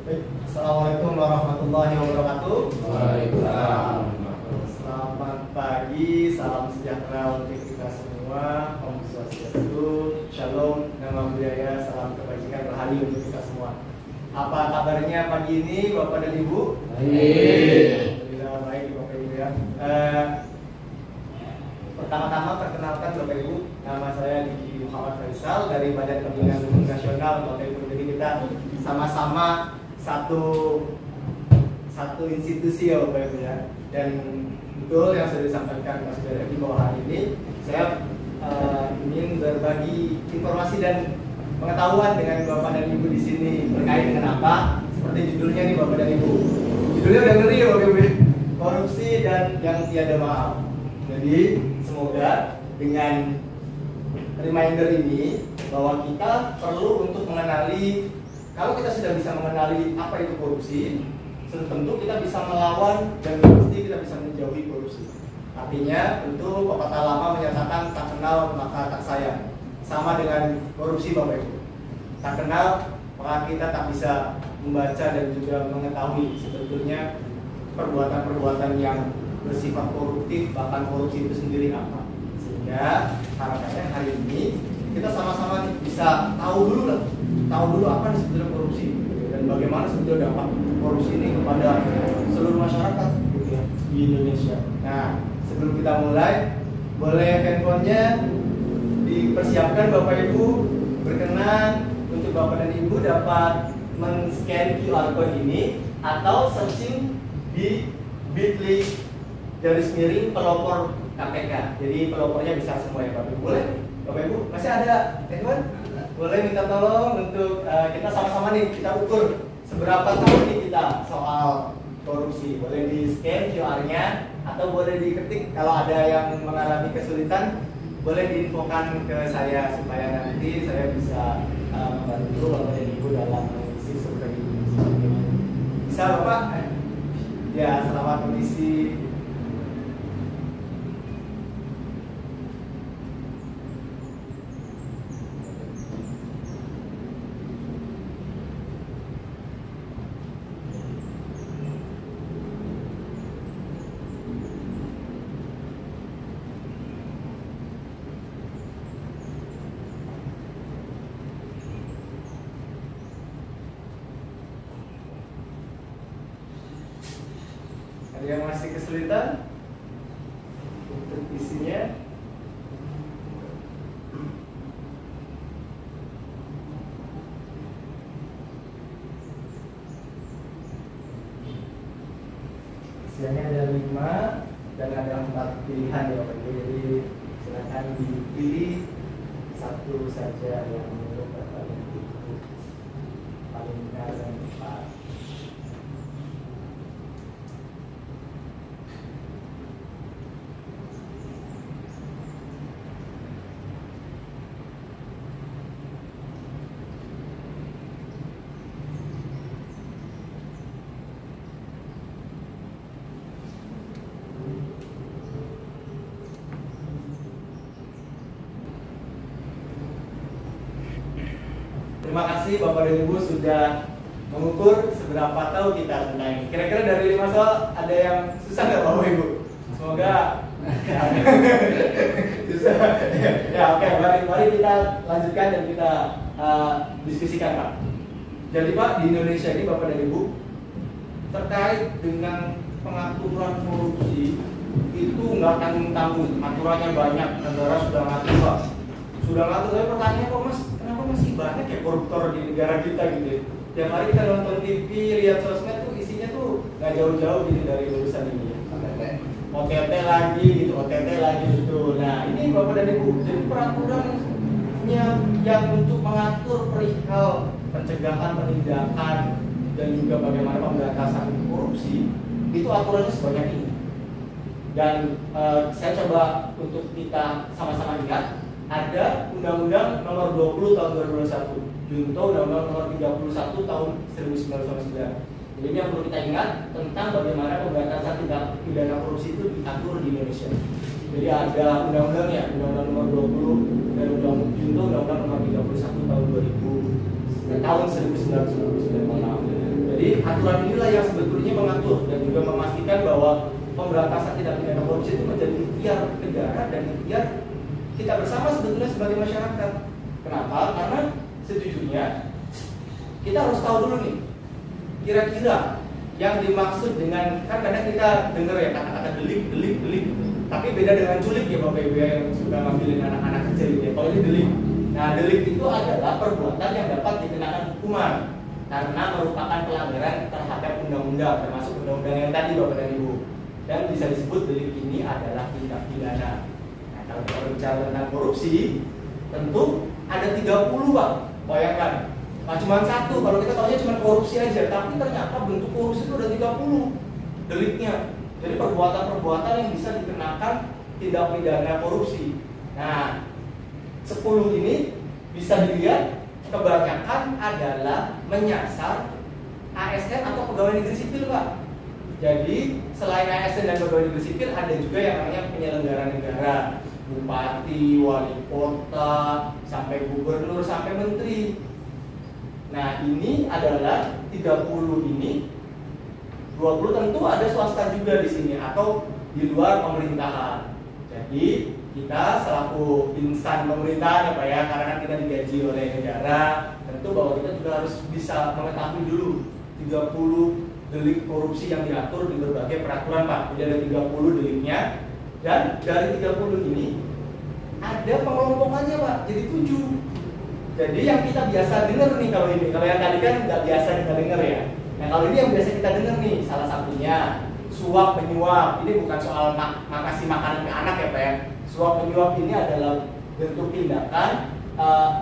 Assalamualaikum warahmatullahi wabarakatuh. Waalaikumsalam. Selamat pagi, salam sejahtera untuk kita semua. Om Swastiastu, Shalom, Nama Budaya, salam kebajikan rahayu untuk kita semua. Apa kabarnya pagi ini, Bapak dan Ibu? Baik. Alhamdulillah baik, Bapak Ibu ya. Pertama-tama perkenalkan Bapak Ibu, nama saya Diki Muhammad Faisal dari Badan Pembinaan Hukum Nasional, Bapak Ibu. Jadi kita sama-sama satu institusi ya Bapak Ibu ya. Dan betul yang sudah disampaikan Mas Beredi bahwa hari ini saya ingin berbagi informasi dan pengetahuan dengan Bapak dan Ibu di sini terkait dengan apa? Seperti judulnya nih Bapak dan Ibu. Judulnya udah ngeri ya Bapak Ibu. Korupsi dan yang tiada maaf. Jadi semoga dengan reminder ini bahwa kita perlu untuk mengenali, kalau kita sudah bisa mengenali apa itu korupsi, tentu kita bisa melawan dan pasti kita bisa menjauhi korupsi. Artinya tentu pepatah lama menyatakan tak kenal maka tak sayang. Sama dengan korupsi Bapak Ibu. Tak kenal maka kita tak bisa membaca dan juga mengetahui sebetulnya perbuatan-perbuatan yang bersifat koruptif, bahkan korupsi itu sendiri apa. Sehingga harapannya hari ini kita sama-sama bisa tahu dulu apa sebetulnya korupsi dan bagaimana sebetulnya dampak korupsi ini kepada seluruh masyarakat gitu ya, di Indonesia. Nah, sebelum kita mulai, boleh handphonenya dipersiapkan Bapak Ibu, berkenan untuk Bapak dan Ibu dapat men-scan QR code ini atau searching di bit.ly pelopor KPK. Jadi pelopornya bisa semua ya Bapak Ibu. Boleh? Bapak Ibu, masih ada handphone? Boleh minta tolong untuk kita sama-sama nih, kita ukur seberapa tahu nih kita soal korupsi. Boleh di scan QR-nya atau boleh diketik. Kalau ada yang mengalami kesulitan, boleh diinfokan ke saya supaya nanti saya bisa membantu Bapak dan Ibu dalam mengisi survei ini. Bisa Bapak? Ya, selamat mengisi. Ada yang masih kesulitan untuk isinya? Isiannya ada 5 dan ada 4 pilihan ya Bapak Ibu. Jadi silakan dipilih satu saja yang menurut Bapak Ibu paling benar dan tepat. Terima kasih Bapak dan Ibu sudah mengukur seberapa tahu kita tentang ini. Kira-kira dari 5 soal ada yang susah nggak Bapak Ibu? Semoga susah. Ya oke, mari kita lanjutkan dan kita diskusikan Pak. Jadi Pak, di Indonesia ini Bapak dan Ibu terkait dengan pengaturan korupsi itu nggak tanggung-tanggung, aturannya banyak, negara sudah ngatur Pak. Sudah ngatur, tapi pertanyaannya kok Mas, kenapa masih banyak ya koruptor di negara kita gitu ya? Tiap hari kita nonton TV, lihat sosmed tuh isinya tuh nggak jauh-jauh gitu dari urusan ini ya. OTT lagi gitu, OTT lagi gitu. Nah ini Bapak dan Ibu, jadi peraturannya yang untuk mengatur perihal pencegahan, penindakan dan juga bagaimana pemberantasan korupsi itu aturannya sebanyak ini. Dan saya coba untuk kita sama-sama lihat, ada Undang-Undang Nomor 20 Tahun 2021, Junto Undang-Undang Nomor 31 Tahun 1999. Jadi ini yang perlu kita ingat tentang bagaimana pemberantasan tindak pidana korupsi itu diatur di Indonesia. Jadi ada undang-undangnya, Undang-Undang Nomor 20 dan Junto Undang-Undang Nomor 31 Tahun 1999. Jadi Jadi aturan inilah yang sebetulnya mengatur dan juga memastikan bahwa pemberantasan tindak pidana korupsi itu menjadi ikhtiar negara dan ikhtiar kita bersama sebetulnya sebagai masyarakat. Kenapa? Karena sejujurnya kita harus tahu dulu nih, kira-kira yang dimaksud dengan, kan kadang kita dengar ya kata-kata delik, tapi beda dengan culik ya Bapak Ibu yang suka ngambilin anak-anak kecil ya. Kalau ini delik, nah delik itu adalah perbuatan yang dapat dikenakan hukuman karena merupakan pelanggaran terhadap undang-undang, termasuk undang-undang yang tadi Bapak dan Ibu, dan bisa disebut delik ini adalah tindak pidana. Nah kalau kita bicara tentang korupsi, tentu ada 30 Pak, bayangkan. Nah, cuma satu, kalau kita tahunya cuma korupsi aja, tapi ternyata bentuk korupsi itu ada 30 deliknya. Jadi perbuatan-perbuatan yang bisa dikenakan tindak pidana korupsi. Nah, 10 ini bisa dilihat kebanyakan adalah menyasar ASN atau pegawai negeri sipil, Pak. Jadi selain ASN dan pegawai negeri sipil ada juga yang namanya penyelenggara negara, bupati, wali kota, sampai gubernur, sampai menteri. Nah ini adalah 30 ini, 20 tentu ada swasta juga di sini atau di luar pemerintahan. Jadi kita selaku insan pemerintahan ya Pak ya, karena kan kita digaji oleh negara, tentu bahwa kita juga harus bisa mengetahui dulu 30 delik korupsi yang diatur di berbagai peraturan Pak. Jadi ada 30 deliknya, dan dari 30 ini ada pengelompokannya Pak, jadi 7. Jadi yang kita biasa dengar nih kalau ini, kalau yang tadi kan nggak biasa kita dengar ya. Nah kalau ini yang biasa kita dengar nih, salah satunya suap penyuap. Ini bukan soal makasih makanan ke anak ya Pak ya. Suap penyuap ini adalah bentuk tindakan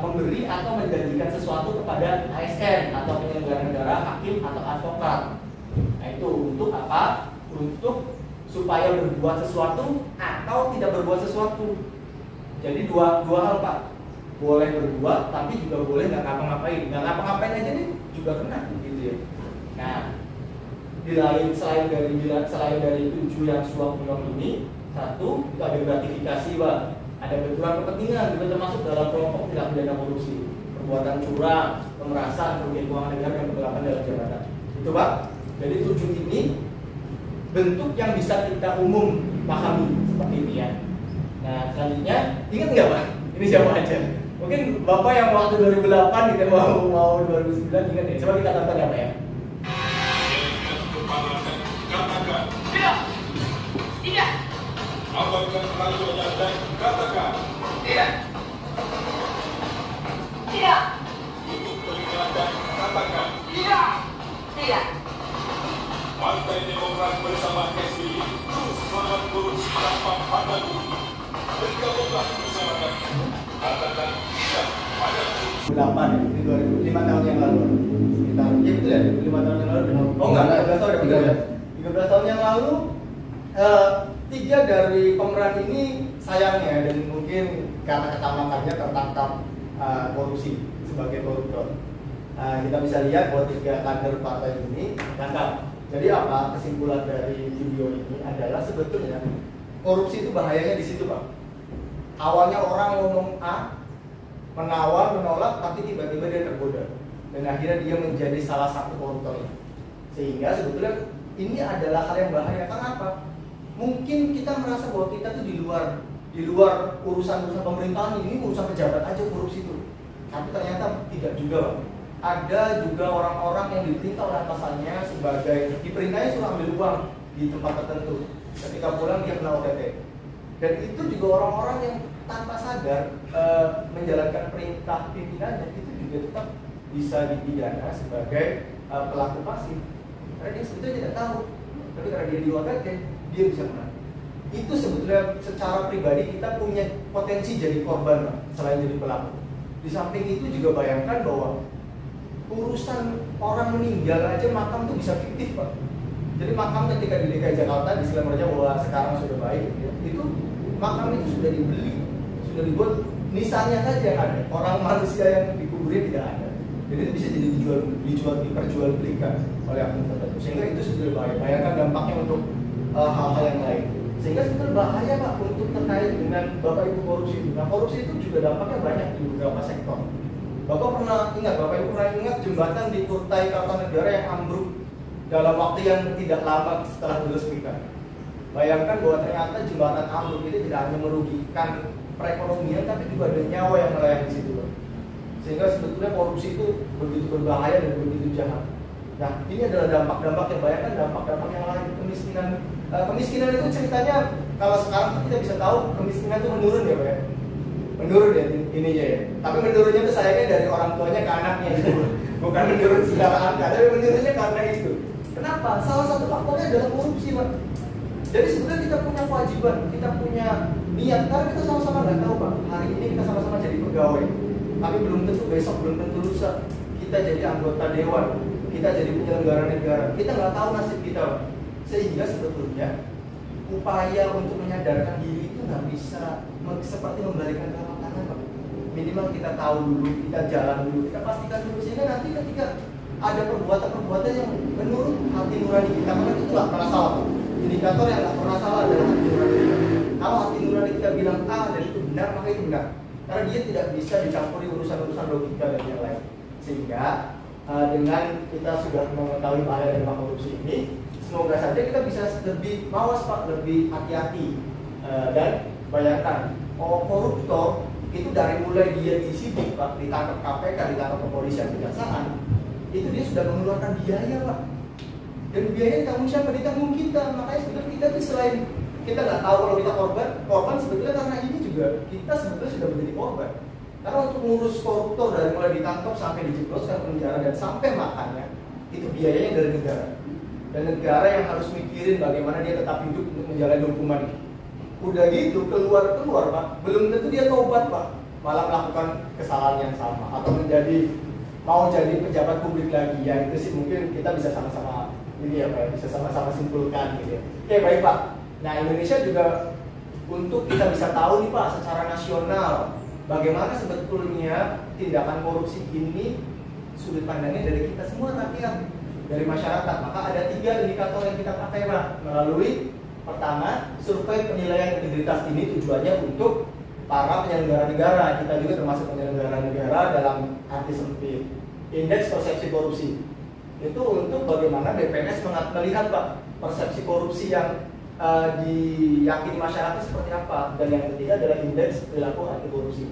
memberi atau menjanjikan sesuatu kepada ASN atau penyelenggara negara, hakim atau advokat. Nah itu untuk apa? Untuk supaya berbuat sesuatu atau tidak berbuat sesuatu. Jadi dua hal Pak. Boleh berbuat, tapi juga boleh nggak ngapa-ngapain. Nggak ngapa-ngapain aja nih juga kena, gitu ya. Nah, selain dari 7 yang suap penyuap ini, satu itu ada gratifikasi, Pak. Ada benturan kepentingan, juga termasuk dalam kelompok tindak pidana korupsi, perbuatan curang, pemerasan, kerugian keuangan negara dan penggelapan dalam jabatan. Itu Pak. Jadi 7 ini bentuk yang bisa kita umum pahami seperti ini ya. Nah, selanjutnya ingat nggak Pak? Ini siapa aja? Mungkin Bapak yang waktu 2008 gitu mau 2009 ingat ya. Coba kita tonton ya Pak ya. Katakan. Tidak. Tidak. Apakah kalau ada katakan? Tidak. Tidak. Untuk peringatan katakan. Tidak. Tidak. Partai Demokrat bersama SBY terus melawan korupsi tanpa pandang bulu. Bergabunglah bersama kami. Katakan tidak pada korupsi. 8 ya, ini 5 tahun yang lalu sekitar, ya betul ya, 5 tahun yang lalu. Oh enggak, 13 tahun ya, betul ya. 13 tahun yang lalu 3 dari pemeran ini sayangnya dan mungkin karena ketamakannya tertangkap korupsi sebagai koruptor. Kita bisa lihat bahwa 3 kader partai ini tertangkap. Jadi apa kesimpulan dari video ini adalah sebetulnya korupsi itu bahayanya di situ Pak. Awalnya orang ngomong A, menawar, menolak, tapi tiba-tiba dia tergoda dan akhirnya dia menjadi salah satu koruptor. Sehingga sebetulnya ini adalah hal yang bahaya. Karena apa? Mungkin kita merasa bahwa kita tuh di luar urusan pemerintahan, ini urusan pejabat aja korupsi itu. Tapi ternyata tidak juga Pak. Ada juga orang-orang yang diperintah oleh atasannya sebagai diperintahnya suruh ambil uang di tempat tertentu. Ketika pulang dia kena OTT. Dan itu juga orang-orang yang tanpa sadar menjalankan perintah pimpinannya itu juga tetap bisa dipidana sebagai pelaku pasif. Karena dia sebetulnya tidak tahu, tapi karena dia di OTT dia bisa kena. Itu sebetulnya secara pribadi kita punya potensi jadi korban selain jadi pelaku. Di samping itu juga bayangkan bahwa urusan orang meninggal aja makam tuh bisa fiktif Pak. Jadi makam ketika di DKI Jakarta disclaimer-nya bahwa sekarang sudah baik ya, itu makam itu sudah dibeli, sudah dibuat nisannya saja yang ada. Orang manusia yang dikuburin tidak ada. Jadi itu bisa jadi diperjualbelikan oleh akun tertentu. Sehingga itu sudah bahaya. Bayangkan dampaknya untuk hal-hal yang lain. Sehingga sebetulnya bahaya Pak untuk terkait dengan Bapak Ibu korupsi. Nah korupsi itu juga dampaknya banyak di beberapa sektor. Bapak Ibu pernah ingat jembatan di Kutai Kartanegara yang ambruk dalam waktu yang tidak lama setelah diresmikan. Bayangkan bahwa ternyata jembatan ambruk itu tidak hanya merugikan perekonomian, tapi juga ada nyawa yang melayang di situ, Pak. Sehingga sebetulnya korupsi itu begitu berbahaya dan begitu jahat. Nah, ini adalah dampak-dampak yang bayangkan dampak-dampak yang lain. Kemiskinan itu ceritanya, kalau sekarang kita bisa tahu kemiskinan itu menurun ya Pak ya. Menurun ya ininya ya. Tapi menurunnya itu sayangnya dari orang tuanya ke anaknya gitu. Bukan menurun secara angka, tapi menurunnya karena itu. Kenapa? Salah satu faktornya adalah korupsi Pak. Jadi sebenarnya kita punya kewajiban, kita punya niat, karena kita sama-sama nggak tahu Pak. Hari ini kita sama-sama jadi pegawai, tapi belum tentu besok, belum tentu lusa kita jadi anggota dewan, kita jadi penyelenggara negara. Kita nggak tahu nasib kita Pak. Sehingga sebetulnya upaya untuk menyadarkan diri itu nggak bisa seperti membalikan telapak tangan Pak. Minimal kita tahu dulu, kita jalan dulu, kita pastikan dulu, sehingga nanti ketika ada perbuatan-perbuatan yang menurut hati nurani kita, karena itu nggak pernah salah Pak. Indikator yang nggak pernah salah adalah hati nurani kita. Kalau hati nurani kita bilang A dan itu benar, maka itu benar. Karena dia tidak bisa dicampuri urusan-urusan logika dan yang lain. Sehingga dengan kita sudah mengetahui bahaya dari korupsi ini, semoga saja kita bisa lebih mawas Pak, lebih hati-hati. Dan bayangkan, koruptor itu dari mulai dia disidik Pak, ditangkap KPK, ditangkap kepolisian, kejaksaan, itu dia sudah mengeluarkan biaya Pak. Dan biaya ditanggung siapa? Ditanggung kita. Makanya sebetulnya kita tuh selain kita nggak tahu kalau kita korban sebetulnya karena ini juga kita sebetulnya sudah menjadi korban. Karena untuk mengurus koruptor dari mulai ditangkap sampai dijebloskan ke penjara dan sampai makannya, itu biayanya dari negara. Dan negara yang harus mikirin bagaimana dia tetap hidup untuk menjalani hukuman. Udah gitu keluar Pak, belum tentu dia tobat Pak, malah melakukan kesalahan yang sama atau mau jadi pejabat publik lagi. Ya itu sih mungkin kita bisa sama-sama ini ya Pak, bisa sama-sama simpulkan gitu ya. Oke baik Pak. Nah Indonesia juga untuk kita bisa tahu nih Pak secara nasional bagaimana sebetulnya tindakan korupsi ini sudut pandangnya dari kita semua rakyat, dari masyarakat. Maka ada 3 indikator yang kita pakai Pak, melalui pertama survei penilaian integritas ini tujuannya untuk para penyelenggara negara, kita juga termasuk penyelenggara negara dalam arti sempit. Indeks persepsi korupsi itu untuk bagaimana BPS melihat Pak persepsi korupsi yang diyakini masyarakat seperti apa. Dan yang ketiga adalah indeks perilaku anti korupsi.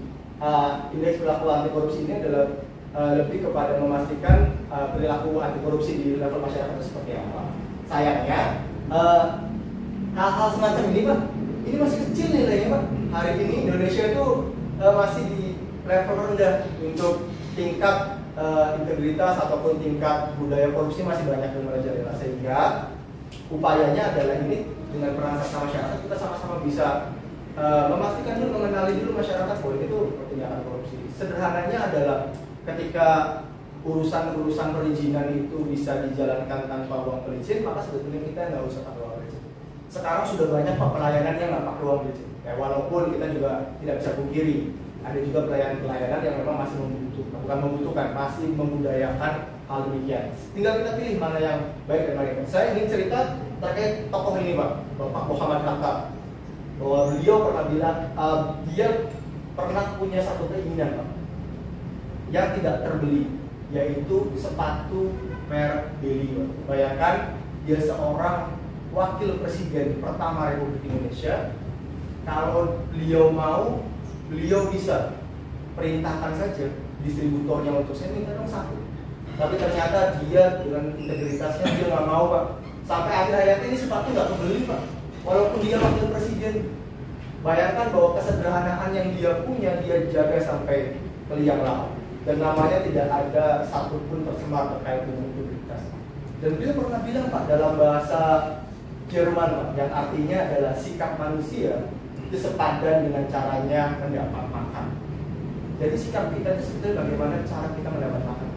Indeks perilaku anti korupsi ini adalah lebih kepada memastikan perilaku anti korupsi di level masyarakat itu seperti apa. Sayangnya hal-hal semacam ini Pak, ini masih kecil nilainya Pak. Hari ini Indonesia itu masih di level rendah untuk tingkat integritas ataupun tingkat budaya korupsi masih banyak yang merajalela. Sehingga upayanya adalah ini dengan peran serta masyarakat kita sama-sama bisa memastikan dulu, mengenali dulu masyarakat bahwa ini tuh tindakan korupsi. Sederhananya adalah ketika urusan perizinan itu bisa dijalankan tanpa uang perizin, maka sebetulnya kita nggak usah pakai uang perizin. Sekarang sudah banyak Pak pelayanan yang nggak pakai uang perizin. Ya, walaupun kita juga tidak bisa pungkiri, ada juga pelayanan yang memang masih masih membudayakan hal demikian. Tinggal kita pilih mana yang baik dan mana yang baik. Saya ingin cerita terkait tokoh ini Pak, Bapak Muhammad Hatta, bahwa beliau pernah bilang dia pernah punya satu keinginan Pak, yang tidak terbeli, yaitu sepatu merek Belly. Bayangkan dia seorang wakil presiden pertama Republik Indonesia. Kalau beliau mau, beliau bisa perintahkan saja distributornya untuk saya minta dong satu. Tapi ternyata dia dengan integritasnya dia nggak mau Pak. Sampai akhir hayatnya ini sepatu nggak kebeli Pak. Walaupun dia wakil presiden. Bayangkan bahwa kesederhanaan yang dia punya dia jaga sampai ke liang lahat. Dan namanya tidak ada satupun tercemar terkait dengan integritas. Dan beliau pernah bilang Pak dalam bahasa Jerman Pak, yang artinya adalah sikap manusia itu sepadan dengan caranya mendapat makan. Jadi sikap kita itu sebetulnya bagaimana cara kita mendapat makan.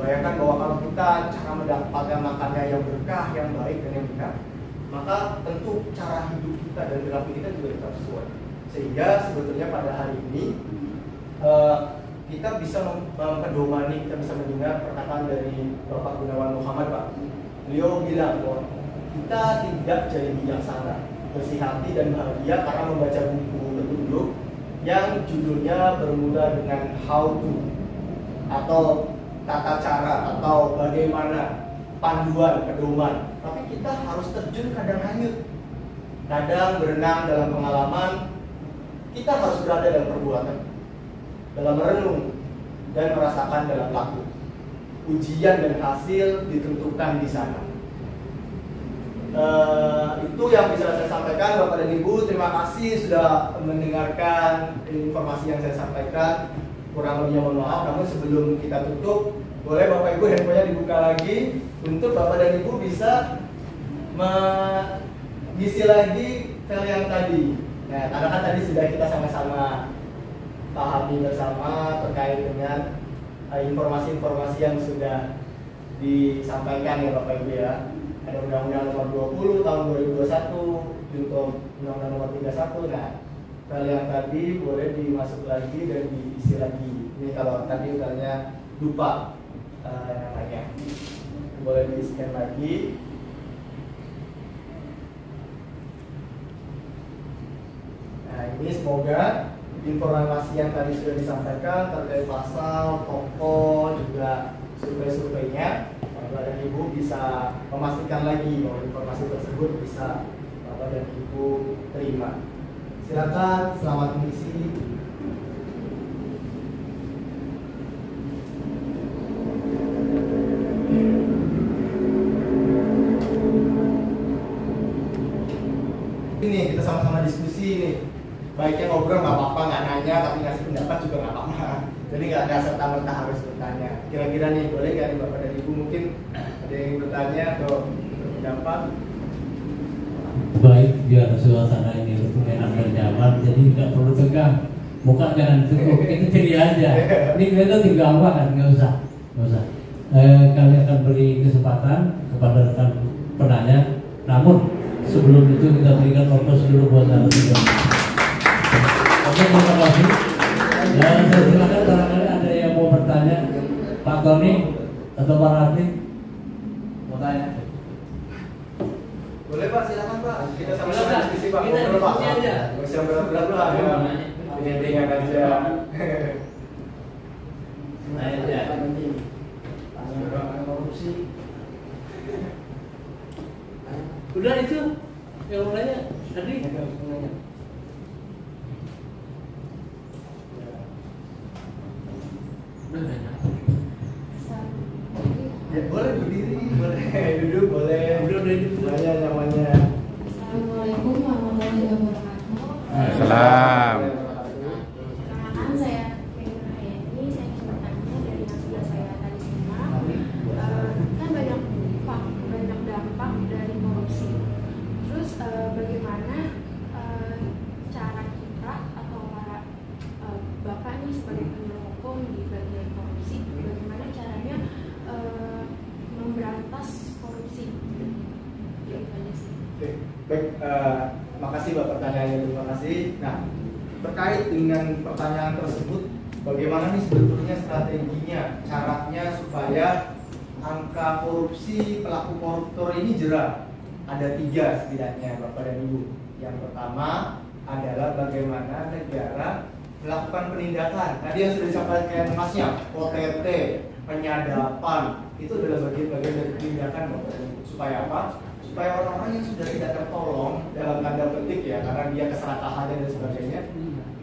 Bayangkan bahwa kalau kita cara mendapatkan makannya yang berkah, yang baik dan yang benar, maka tentu cara hidup kita dan perilaku kita juga tetap sesuai. Sehingga sebetulnya pada hari ini kita bisa mempedomani, kita bisa mendengar perkataan dari Bapak Gunawan Muhammad Pak. Beliau bilang bahwa kita tidak jadi bijaksana, bersih hati dan bahagia karena membaca buku petunjuk yang judulnya bermula dengan how to. atau tata cara atau bagaimana panduan pedoman, tapi kita harus terjun kadang hanyut, kadang berenang dalam pengalaman. Kita harus berada dalam perbuatan, dalam merenung dan merasakan dalam laku. Ujian dan hasil ditentukan di sana. Itu yang bisa saya sampaikan, Bapak dan Ibu. Terima kasih sudah mendengarkan informasi yang saya sampaikan. Kurang lebihnya mohon maaf. Namun sebelum kita tutup, boleh Bapak Ibu handphonenya dibuka lagi untuk Bapak dan Ibu bisa mengisi lagi file yang tadi. Nah, karena kan tadi sudah kita sama-sama pahami bersama terkait dengan informasi-informasi yang sudah disampaikan ya Bapak Ibu ya. Ada Undang-Undang Nomor 20 Tahun 2021 untuk Undang-Undang Nomor 31. Nah, file yang tadi boleh dimasuk lagi dan diisi lagi. Ini kalau tadi filenya lupa namanya, boleh di-scan lagi. Nah, ini semoga informasi yang tadi sudah disampaikan terkait pasal, tokoh, juga survei-surveinya, Bapak dan Ibu bisa memastikan lagi bahwa informasi tersebut bisa Bapak dan Ibu terima. Silakan, selamat mengisi. Ini kita sama-sama diskusi nih. Baiknya ngobrol nggak apa-apa, nggak nanya, tapi ngasih pendapat juga nggak apa-apa. Jadi nggak ada serta-merta harus bertanya. Kira-kira nih boleh nggak nih Bapak dan Ibu mungkin ada yang bertanya atau berpendapat? Baik, biar suasana ini lebih enak dan nyaman, jadi nggak perlu tegang. Muka jangan tutup, itu ceria aja. Ini kita tinggal apa kan, nggak usah. Kami akan beri kesempatan kepada rekan penanya. Namun sebelum itu kita berikan fokus dulu buat narasumber. Oke, terima kasih. Dan saya silakan barangkali ada yang mau bertanya, Pak Tony atau Pak Raffi mau tanya. Boleh Pak, silakan Pak. Kita Silakan. sama-sama diskusi Pak. Kita Ngobrol, Pak. diskusi aja. Nggak usah berat-berat lah ya. Ringan-ringan aja. Korupsi. Udah itu yang mau nanya tadi. Ya, boleh berdiri, boleh duduk, boleh. Udah itu. Banyak namanya. Assalamualaikum warahmatullahi wabarakatuh. Salam. Perkenalkan saya Peggy Hayati, saya ingin bertanya dari narasumber saya tadi siang. Kan banyak dampak dari korupsi. Terus bagaimana cara kita atau para bapak nih sebagai penyuluh hukum di bagian korupsi, bagaimana caranya memberantas korupsi? Itu aja sih. Oke, baik, makasih Pak pertanyaannya, terima kasih. Nah, terkait dengan pertanyaan tersebut, bagaimana nih sebetulnya strateginya, caranya supaya angka korupsi pelaku koruptor ini jerah? Ada 3 setidaknya Bapak dan Ibu. Yang pertama adalah bagaimana negara melakukan penindakan. Tadi yang sudah disampaikan Masnya, OTT, penyadapan, itu adalah bagian-bagian dari penindakan Bapak dan Ibu. Supaya apa? Supaya orang-orang yang sudah tidak tertolong dalam tanda petik ya, karena dia keserakahan dan sebagainya,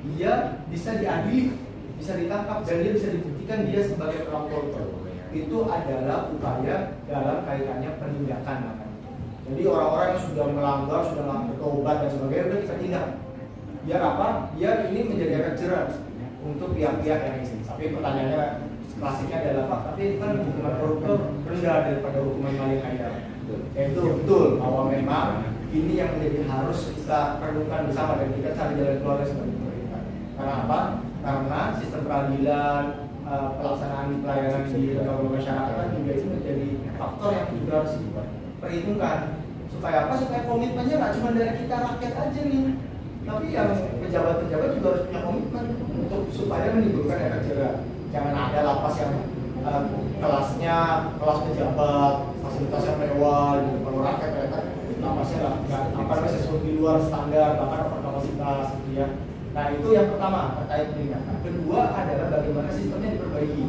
dia bisa diadili, bisa ditangkap, dan dia bisa dibuktikan dia sebagai pelaku koruptor. Itu adalah upaya dalam kaitannya penindakan namanya. Jadi orang-orang yang sudah melanggar, sudah bertobat dan sebagainya, udah kita tindak. Biar apa? Biar ini menjadi efek jerah untuk pihak-pihak yang ini. Tapi pertanyaannya klasiknya adalah Pak, tapi kan hukuman koruptor rendah daripada hukuman maling ayam. Itu betul bahwa memang ini yang menjadi harus kita perlukan bersama dan kita cari jalan keluar sebagai pemerintah. Karena apa? Karena sistem peradilan, pelaksanaan pelayanan di lembaga masyarakat juga itu menjadi faktor yang juga harus diperhitungkan. Supaya apa? Supaya komitmennya nggak cuma dari kita rakyat aja nih, tapi yang pejabat-pejabat juga harus punya komitmen untuk supaya menimbulkan efek jerah. Jangan ada lapas yang kelasnya kelas pejabat, fasilitas yang mewah, gitu. Kalau rakyat ternyata lapasnya nggak sesuatu di luar standar, bahkan over kapasitas, gitu ya. Nah itu yang pertama terkait penindakan. Kedua adalah bagaimana sistemnya diperbaiki.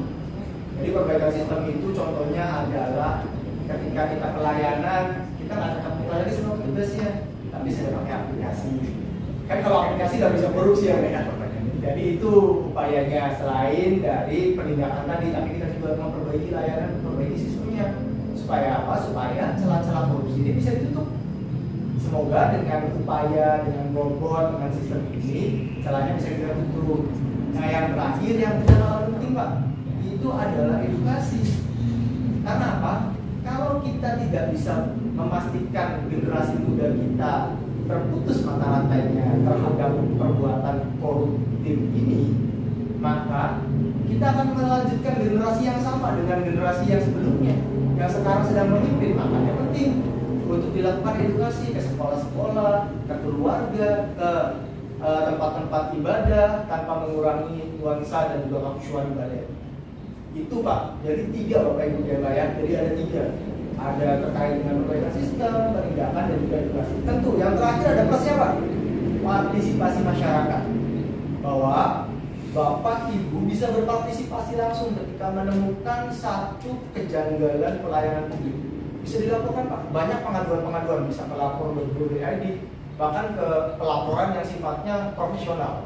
Jadi perbaikan sistem itu contohnya adalah ketika kita pelayanan, kita nggak tetap melayani semua tugasnya, tapi sudah pakai aplikasi. Kan kalau aplikasi nggak bisa korupsi ya, jadi itu upayanya selain dari penindakan tadi, tapi kita juga memperbaiki layanan, memperbaiki sistemnya. Supaya apa? Supaya celah-celah korupsi ini bisa ditutup. Semoga dengan upaya, dengan robot, dengan sistem ini, celahnya bisa kita tutup. Nah yang terakhir, yang tidak kalah penting Pak, itu adalah edukasi. Karena apa? Kalau kita tidak bisa memastikan generasi muda kita terputus mata rantainya terhadap perbuatan koruptif ini, maka kita akan melanjutkan generasi yang sama dengan generasi yang sebelumnya yang sekarang sedang memimpin. Makanya penting untuk dilakukan edukasi ke sekolah-sekolah, ke keluarga, ke tempat-tempat ibadah tanpa mengurangi nuansa dan juga kekhusyuan ibadah. Itu Pak, jadi 3 Bapak Ibu Jemaat, jadi ada 3. Ada terkait dengan perbaikan sistem, penindakan, dan juga edukasi. Tentu yang terakhir ada plusnya Pak, partisipasi masyarakat. Bahwa Bapak Ibu bisa berpartisipasi langsung ketika menemukan satu kejanggalan pelayanan publik. Bisa dilaporkan Pak, banyak pengaduan-pengaduan, bisa melapor .go.id, bahkan ke pelaporan yang sifatnya profesional,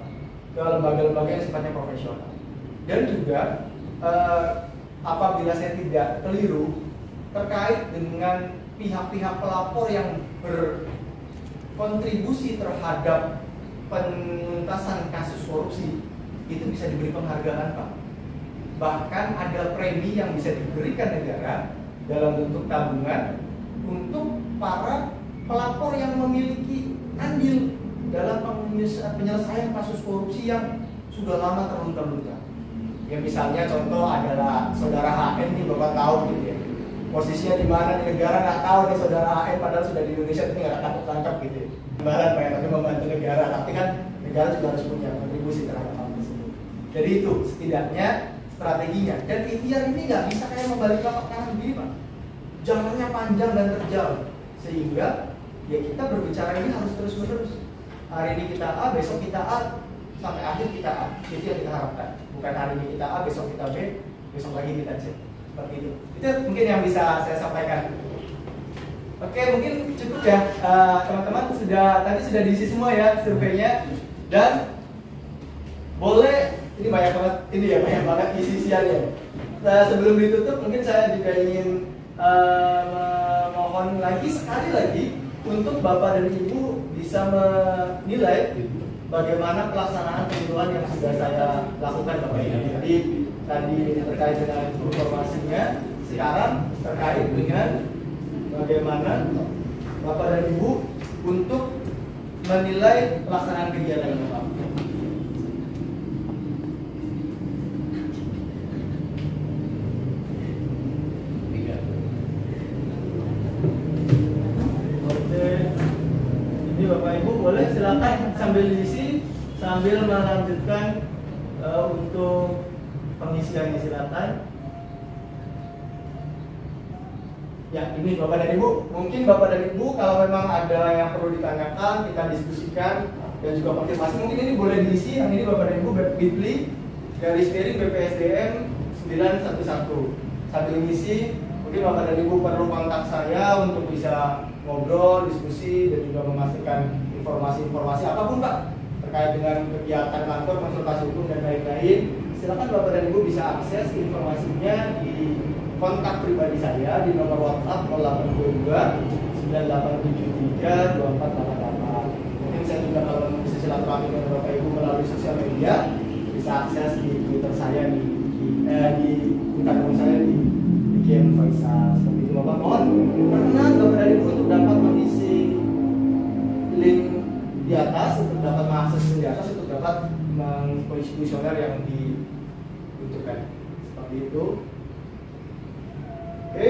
ke lembaga-lembaga yang sifatnya profesional. Dan juga apabila saya tidak keliru terkait dengan pihak-pihak pelapor yang berkontribusi terhadap penuntasan kasus korupsi, itu bisa diberi penghargaan Pak. Bahkan ada premi yang bisa diberikan negara dalam bentuk tabungan untuk para pelapor yang memiliki andil dalam penyelesaian kasus korupsi yang sudah lama terlunta-lunta. Ya misalnya contoh adalah saudara HN nih, Bapak tahu gitu ya, posisinya di mana di negara nggak tahu nih saudara HN, padahal sudah di Indonesia tapi nggak tangkap gitu ya. Imbalan Pak ya, tapi membantu negara, tapi kan negara juga harus punya kontribusi terhadap hal tersebut. Jadi itu setidaknya strateginya. Dan ikhtiar ini nggak bisa kayak membalik telapak tangan begini Pak, jalannya panjang dan terjal, sehingga ya kita berbicara ini harus terus-menerus. Hari ini kita A, besok kita A, sampai akhir kita A. Itu yang kita harapkan. Bukan hari ini kita A, besok kita B, besok lagi kita C. Seperti itu. Itu mungkin yang bisa saya sampaikan. Oke, mungkin cukup ya. Teman-teman tadi sudah diisi semua ya surveinya. Dan boleh, ini banyak banget, ini ya banyak banget isi-isiannya. Sebelum ditutup, mungkin saya juga ingin memohon lagi sekali lagi untuk Bapak dan Ibu bisa menilai bagaimana pelaksanaan pemiluan yang sudah saya lakukan Bapak Ibu. Jadi tadi terkait dengan informasinya, sekarang terkait dengan bagaimana Bapak dan Ibu untuk menilai pelaksanaan kegiatan Bapak. Bapak Ibu boleh silakan sambil diisi, sambil melanjutkan untuk pengisiannya, silakan. Ya, ini Bapak dan Ibu, mungkin Bapak dan Ibu kalau memang ada yang perlu ditanyakan, kita diskusikan dan juga konfirmasi, mungkin ini boleh diisi. Yang ini Bapak dan Ibu bit.ly/BPSDM 911. Sambil diisi, mungkin Bapak dan Ibu perlu kontak saya untuk bisa ngobrol, diskusi, dan juga memastikan informasi-informasi apapun Pak terkait dengan kegiatan kantor, konsultasi hukum dan lain-lain. Silakan Bapak dan Ibu bisa akses informasinya di kontak pribadi saya di nomor WhatsApp 0822 9873 2488. Mungkin saya juga kalau bisa silaturahmi dengan Bapak Ibu melalui sosial media, bisa akses di Twitter saya di Instagram saya di Kian Faisal. Seperti itu Bapak, mohon perkenan Bapak dan Ibu untuk dapat mengisi link di atas, untuk dapat mengakses di atas, untuk dapat mengisi kuesioner yang dibutuhkan. Seperti itu. Oke.